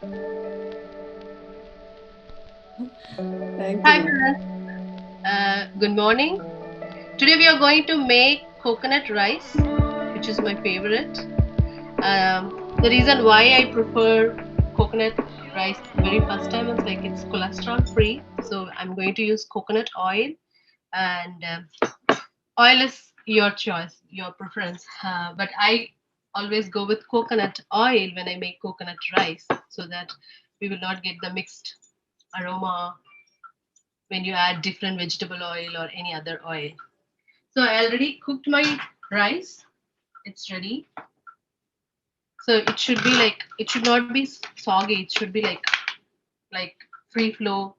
Thank Hi, you. friends. Good morning. Today we are going to make coconut rice, which is my favorite. The reason why I prefer coconut rice very first time is like it's cholesterol free. So I'm going to use coconut oil, and oil is your choice, your preference. But I always go with coconut oil when I make coconut rice, so that we will not get the mixed aroma when you add different vegetable oil or any other oil. So I already cooked my rice. It's ready. So it should be like it should not be soggy. It should be like free flow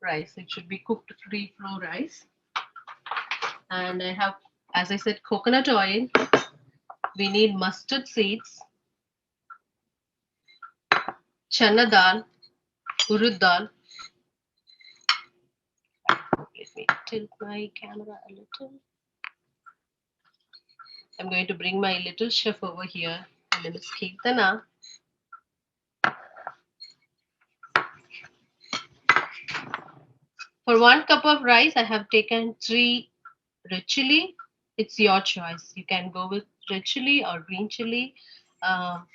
rice. It should be cooked free flow rice. And I have, as I said, coconut oil. We need mustard seeds, chana dal, urud dal. Let me tilt my camera a little. I'm going to bring my little chef over here. My name is Kirtana. For 1 cup of rice, I have taken 3 red chili. It's your choice. You can go with red chili or green chili. Um,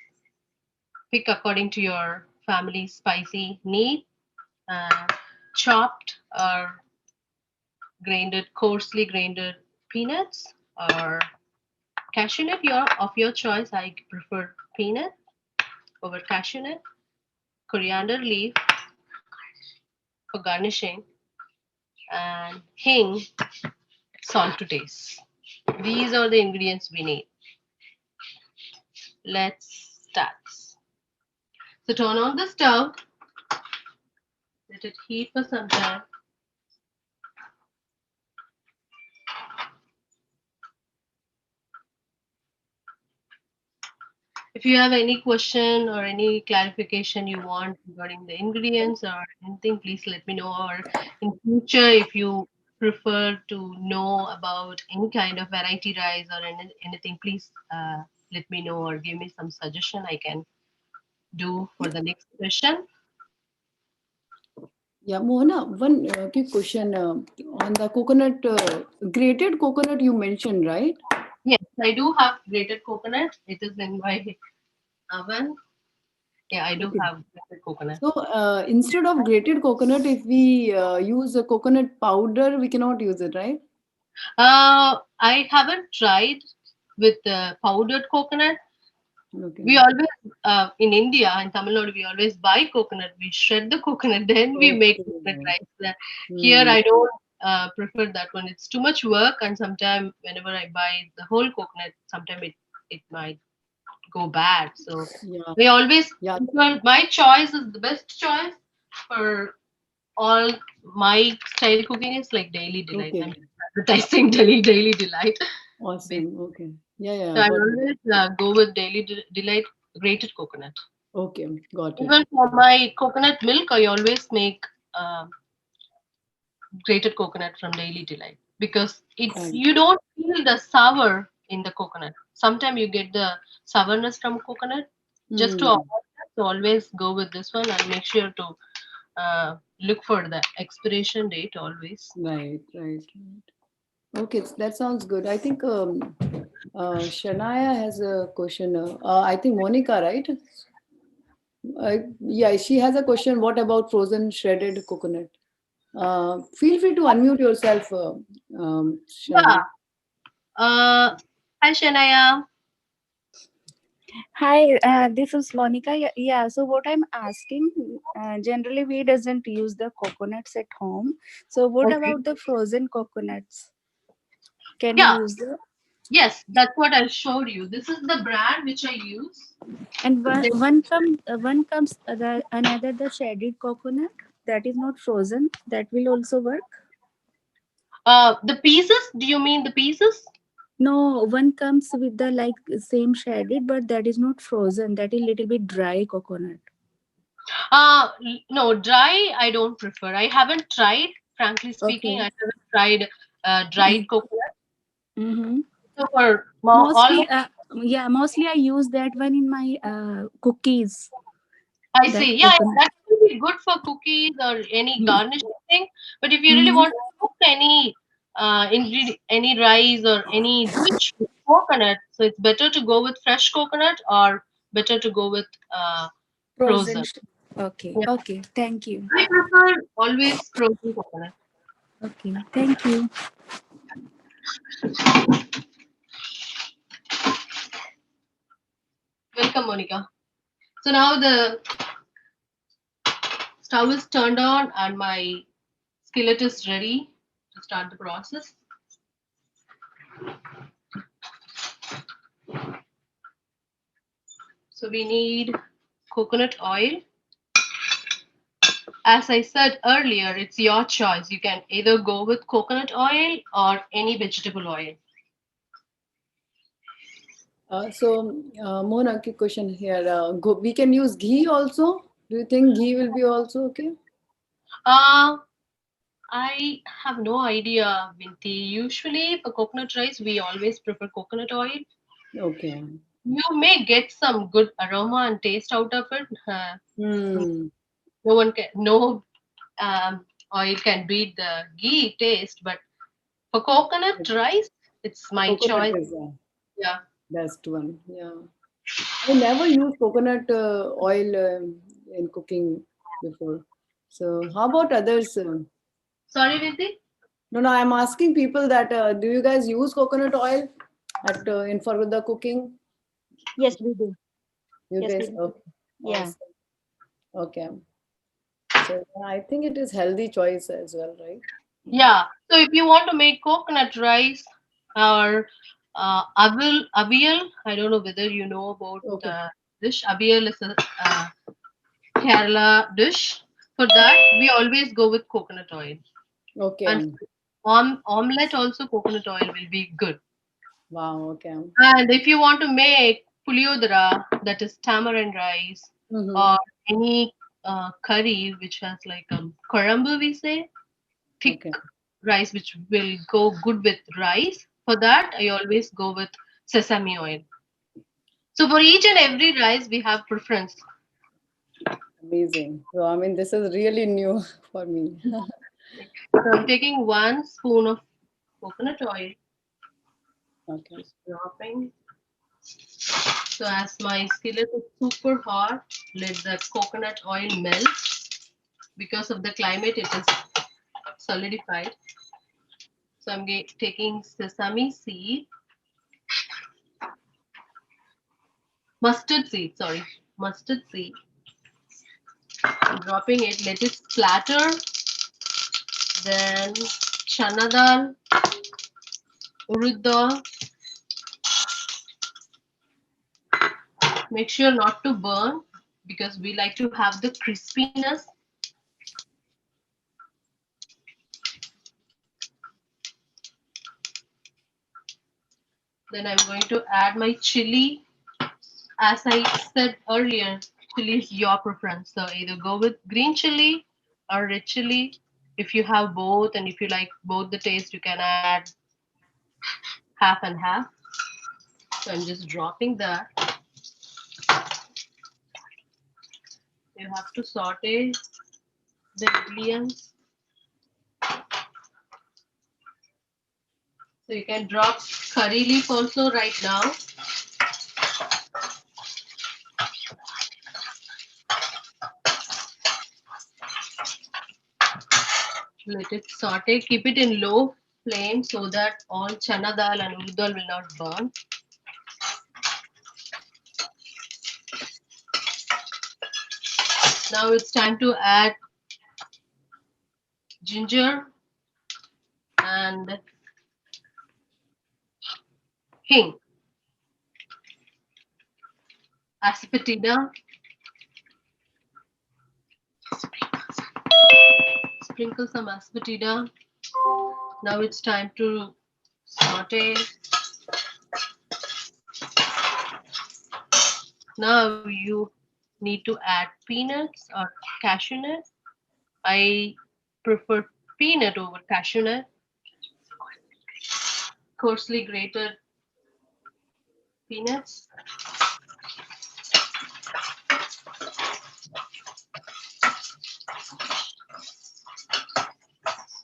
Pick according to your family's spicy need. Uh, Chopped or grinded, coarsely grinded peanuts or cashew nut. Of your choice. I prefer peanut over cashew nut. Coriander leaf for garnishing, and hing, salt to taste. These are the ingredients we need. Let's start. So turn on the stove, let it heat for some time. If you have any question or any clarification you want regarding the ingredients or anything, please let me know. Or in future, if you prefer to know about any kind of variety rice or anything, please let me know or give me some suggestion I can do for the next session. Yeah, Mohana, one quick question on the coconut, grated coconut you mentioned, right? Yes, I do have grated coconut. It is in my oven. Yeah, I do Okay. have grated coconut. So instead of grated coconut, if we use a coconut powder, we cannot use it, right? I haven't tried with powdered coconut. Okay. We always, in India and Tamil Nadu, we always buy coconut. We shred the coconut, then we make coconut Okay. rice. Here, Hmm. I don't prefer that one. It's too much work, and sometimes whenever I buy the whole coconut, sometimes it might go bad. So Yeah. we always Yeah. prefer, my choice is the best choice for all my style cooking is like Daily Delight. I'm Okay. just advertising Daily Delight. Basically. Awesome. Okay. Yeah. Yeah. So I Got it. always go with Delight grated coconut. Okay. Got it. Even for my coconut milk, I always make grated coconut from Daily Delight because it's Thanks. you don't feel the sour in the coconut. Sometimes you get the sourness from coconut. Just to Hmm. avoid that, so always go with this one and make sure to look for the expiration date always. Right. Right. Right. Okay. That sounds good. I think Shania has a question. I think Monica, right? Yeah, she has a question. What about frozen shredded coconut? Feel free to unmute yourself, Shania. Yeah. Hi Shania. Hi, this is Monica. Yeah, so what I'm asking, generally we doesn't use the coconuts at home. So what Okay. about the frozen coconuts? Can we Yeah. use the Yes, that's what I showed you. This is the brand which I use. and They, one comes the another the shredded coconut that is not frozen that will also work. the pieces. Do you mean the pieces? No, one comes with the like same shredded, but that is not frozen. That is little bit dry coconut. No, dry. I don't prefer. I haven't tried. Frankly speaking, I Okay. haven't tried dried coconut. Mm-hmm. So for all my Mostly, yeah, mostly I use that one in my cookies. I That see. Yeah, coconut. that will be good for cookies or any Mm. garnishing thing. But if you really Mhm. want to cook any any rice or any dish with coconut, so it's better to go with fresh coconut or better to go with Frozen. frozen. Okay. Yeah, Okay. Thank you. I prefer always frozen coconut. Okay. Thank you. Welcome, Monica. So now the stove is turned on and my skillet is ready to start the process. So we need coconut oil. As I said earlier, it's your choice. You can either go with coconut oil or any vegetable oil. Mona, quick question here. We can use ghee also. Do you think ghee will be also okay? Uh, I have no idea, Vinti. Usually for coconut rice, we always prefer coconut oil. Okay. You may get some good aroma and taste out of it. Hmm. No oil can beat the ghee taste, but for coconut rice, it's my Coconut choice. is Yeah. best one. Yeah. I never used coconut oil in cooking before. So how about others? Sorry, Vinti? No, I'm asking people that do you guys use coconut oil at in for the cooking? Yes, we do. You Yes, we guys, do. okay, Yeah. awesome. Okay. So I think it is healthy choice as well, right? Yeah. So if you want to make coconut rice or avial, I don't know whether you know about Okay. dish. Avial is a Kerala dish. For that, we always go with coconut oil. And Okay. omelette also coconut oil will be good. Wow. Okay. And if you want to make puliodara, that is tamarind rice, Mm-hmm. or any curry which has like korambu, we say, thick Okay. rice which will go good with rice. For that, I always go with sesame oil. So for each and every rice, we have preference. Amazing. So I mean, this is really new for me. So I'm taking 1 spoon of coconut oil, Okay. just dropping. So as my skillet is super hot, let the coconut oil melt. Because of the climate, it is solidified. So I'm taking sesame seed, mustard seed, sorry, mustard seed. I'm dropping it, let it splatter. Then chana dal, urud dal. Make sure not to burn because we like to have the crispiness. Then I'm going to add my chili. As I said earlier, chili is your preference. So either go with green chili or red chili. If you have both and if you like both the taste, you can add half and half. So I'm just dropping that. You have to saute the ingredients. So you can drop curry leaf also right now. Let it saute. Keep it in low flame so that all chana dal and urad dal will not burn. Now it's time to add ginger and hing, asafoetida. Sprinkle some asafoetida. Now it's time to saute. Now you need to add peanuts or cashew nut. I prefer peanut over cashew nut. Coarsely grated peanuts.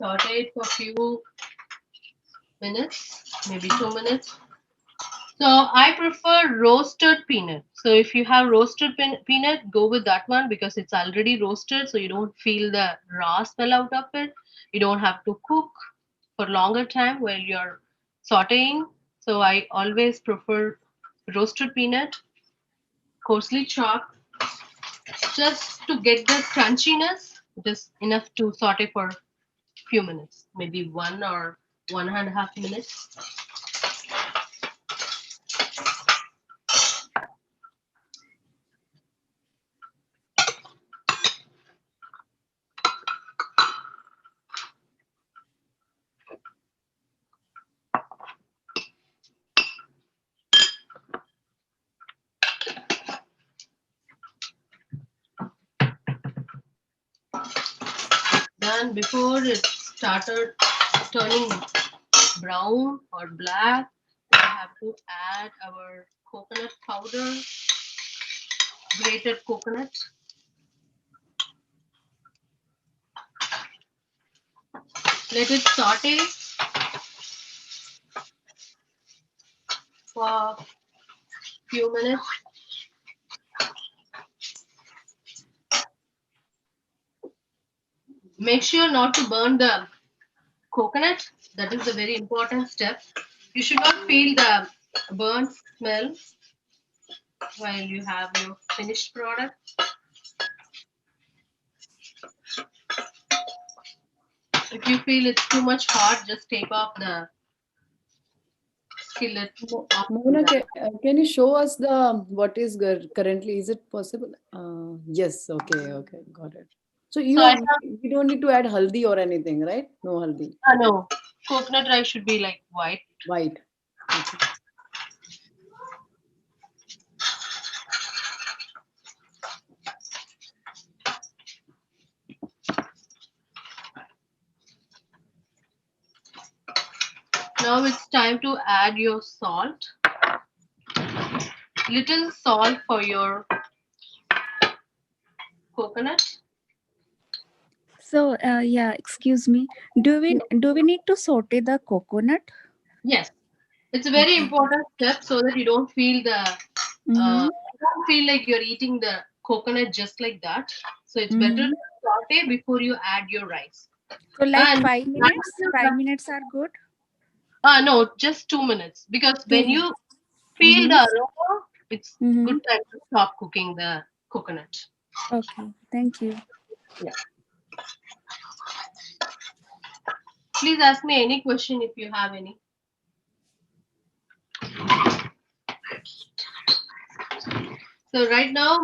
saute it for a few minutes, maybe 2 minutes. So I prefer roasted peanut. So if you have roasted peanut, go with that one because it's already roasted, so you don't feel the raw smell out of it. You don't have to cook for longer time while you're sauteing. So I always prefer roasted peanut, coarsely chopped, just to get the crunchiness. Just enough to saute for a few minutes, maybe 1 or 1.5 minutes. Then before it started turning brown or black, we have to add our coconut powder, grated coconut. Let it saute for a few minutes. Make sure not to burn the coconut. That is a very important step. You should not feel the burnt smell while you have your finished product. If you feel it's too much hot, just take off the skillet. Mona, can you show us the what is currently? Is it possible? Yes. Okay. Got it. So you don't need to add haldi or anything, right? No haldi. No, coconut rice should be like white. White. Okay. Now it's time to add your salt. Little salt for your coconut. So, yeah, excuse me. Do we need to saute the coconut? Yes, it's a very important step so that you don't feel you don't feel like you're eating the coconut just like that. So it's better to saute before you add your rice. So, like And 5 minutes. 5 minutes are good. No, just 2 minutes because 2 when you minutes. feel the aroma, it's Mm-hmm. good time to stop cooking the coconut. Okay, thank you. Yeah. Please ask me any question if you have any. So right now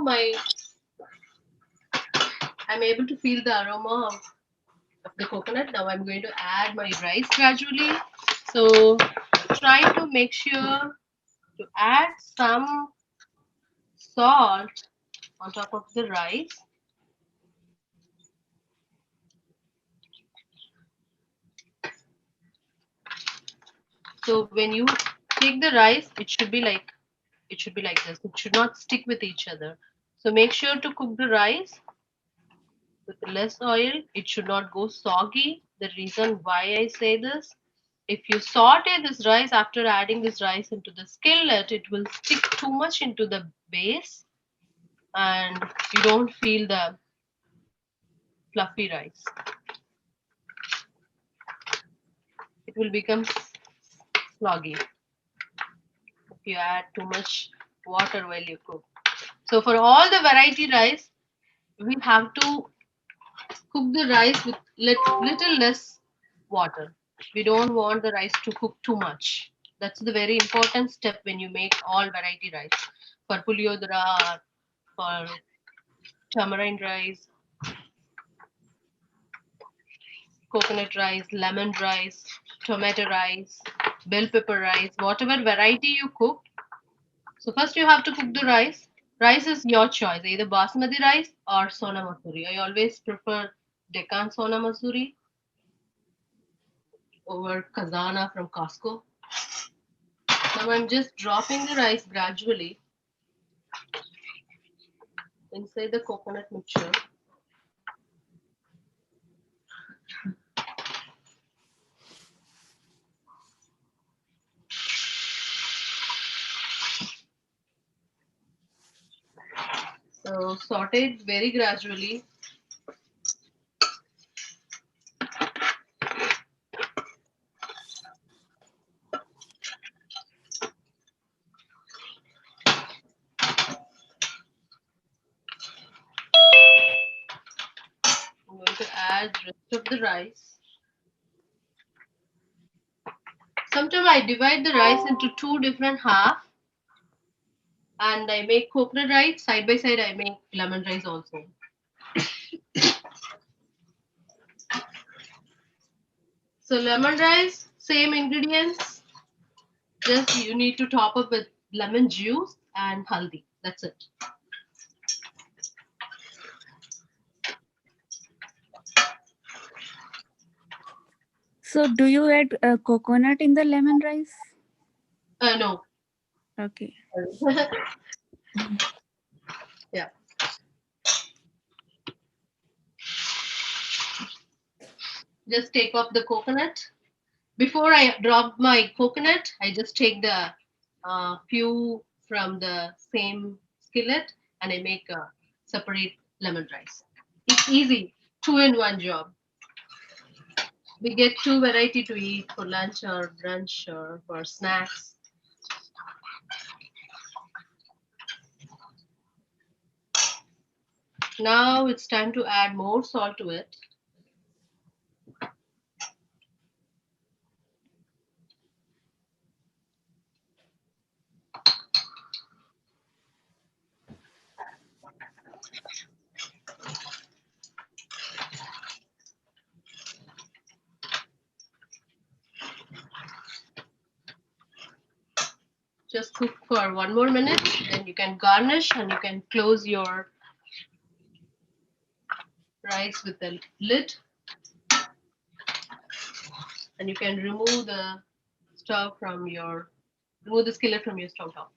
I'm able to feel the aroma of the coconut. Now I'm going to add my rice gradually. So try to make sure to add some salt on top of the rice. So when you take the rice, it should be like this. It should not stick with each other. So make sure to cook the rice with less oil. It should not go soggy. The reason why I say this, if you saute this rice after adding this rice into the skillet, it will stick too much into the base and you don't feel the fluffy rice. It will become sloggy if you add too much water while you cook. So for all the variety rice, we have to cook the rice with little less water. We don't want the rice to cook too much. That's the very important step when you make all variety rice. For puliyodara, for tamarind rice, coconut rice, lemon rice, tomato rice, bell pepper rice, whatever variety you cook. So first you have to cook the rice. Rice is your choice, either basmati rice or sona masuri. I always prefer Deccan sona masuri over Kazana from Costco. Now I'm just dropping the rice gradually inside the coconut mixture. So saute it very gradually. I'm going to add rest of the rice. Sometimes I divide the rice into two different halves, and I make coconut rice side by side. I make lemon rice also. So lemon rice, same ingredients. Just you need to top up with lemon juice and haldi. That's it. So do you add coconut in the lemon rice? No. Okay. Yeah. Just take off the coconut. Before I drop my coconut, I just take the few from the same skillet and I make a separate lemon rice. It's easy, 2-in-1 job. We get two variety to eat for lunch or brunch or for snacks. Now it's time to add more salt to it. Just cook for 1 more minute, then you can garnish and you can close your rice with the lid. And you can remove the skillet from your stove top.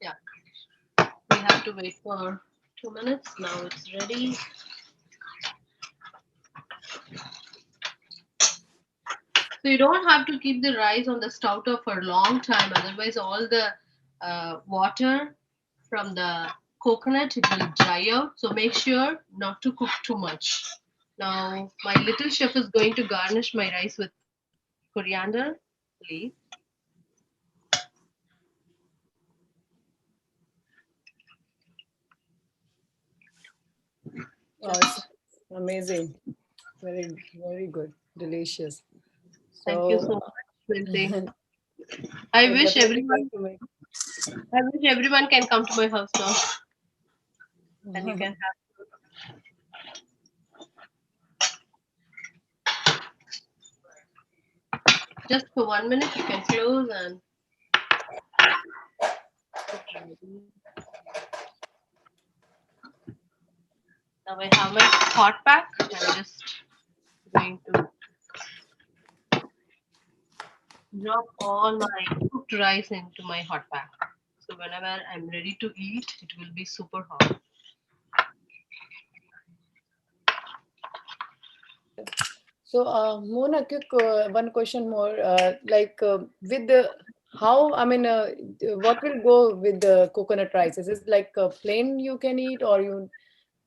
Yeah, we have to wait for 2 minutes. Now it's ready. So you don't have to keep the rice on the stove top for a long time, otherwise all the water from the coconut it will dry out. So make sure not to cook too much. Now my little chef is going to garnish my rice with coriander leaf. Oh, it's amazing. Very, very good. Delicious. Thank you so So, much, Lindsay. I wish definitely everyone going to make. I wish everyone can come to my house now and you can have. Just for 1 minute, you can close and get ready. Now I have my hot pack. I'm just going to drop all my cooked rice into my hot pack. So whenever I'm ready to eat, it will be super hot. So, Mona, quick one question more. With the how, I mean, what will go with the coconut rice? Is it like plain you can eat, or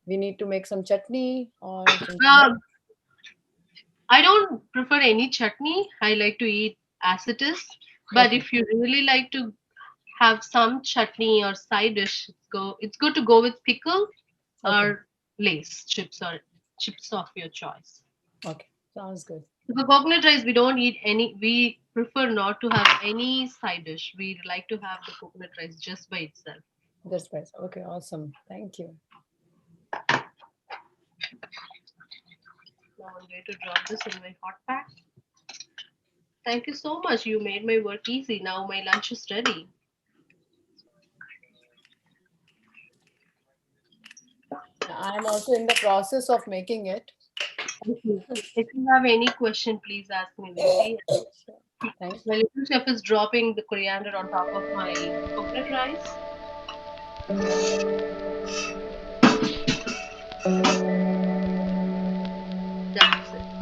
we need to make some chutney or something else? I don't prefer any chutney. I like to eat as it is. But Okay. if you really like to have some chutney or side dish, it's good to go with pickle Okay. or lace chips or chips of your choice. Okay. Sounds good. So for coconut rice, we don't eat any. We prefer not to have any side dish. We like to have the coconut rice just by itself. That's nice. Okay. Awesome. Thank you. Now I'm going to drop this in my hot pack. Thank you so much. You made my work easy. Now my lunch is ready. I am also in the process of making it. If you have any question, please ask me, Lindsay. Thank you. My little chef is dropping the coriander on top of my coconut rice.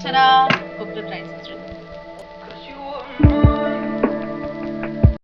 Ta-da! Coconut rice is ready.